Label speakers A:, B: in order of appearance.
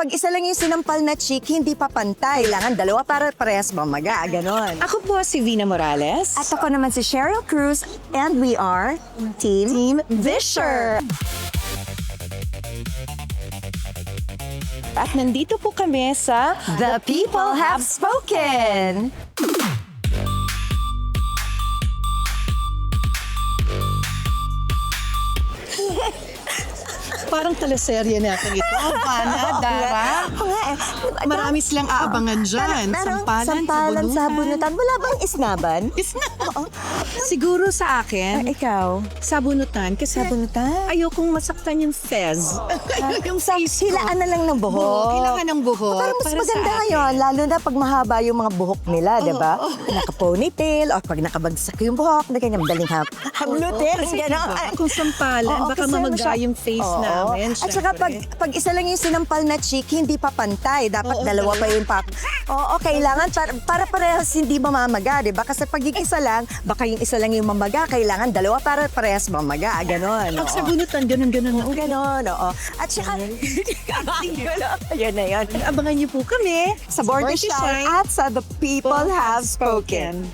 A: pag isa lang yung sinampal na cheek, hindi pa pantay. Kailangan dalawa para parehas mamaga, ganon.
B: Ako po si Vina Morales.
A: At ako naman si Cheryl Cruz, and we are Team Visher.
B: At nandito po kami sa
A: The people have spoken.
B: parang teleserye natin ito. Pana, Dara.
A: Oo nga eh.
B: Marami silang aabangan dyan.
A: Sampalan, sabunutan. Wala bang isnaban?
B: Siguro sa akin,
A: Ikaw?
B: sabunutan. Kasi
A: Sabunutan?
B: ayokong masaktan yung fez. yung face ko.
A: Hilaan na lang ng buhok.
B: Kailangan ng buhok.
A: Parang mas
B: para
A: maganda
B: sa akin.
A: ngayon, lalo na pag mahaba yung mga buhok nila, di ba? Naka-ponytail, o pag nakabagsak yung buhok, na ganyan, daling hamlutin, gano'n.
B: Kung sampalan,
A: Oo,
B: baka
A: kasi
B: mamaga
A: siya-
B: yung face
A: Oo.
B: namin.
A: At saka pag isa lang yung sinampal na cheek, hindi pa pantay. Dapat
B: Oo,
A: dalawa pa yung pap. Oo, kailangan para parehas hindi mamamaga, di ba? Kasi pag yung isa lang, baka yung isa lang yung mamaga, kailangan dalawa para parehas mamaga. Ganon.
B: Pag
A: oo.
B: sabunutan, ganun-ganun.
A: Ganon, oo. At saka, yun na yun.
B: Abangan niyo po kami
A: Sa Border Shine at sa The People Have Spoken.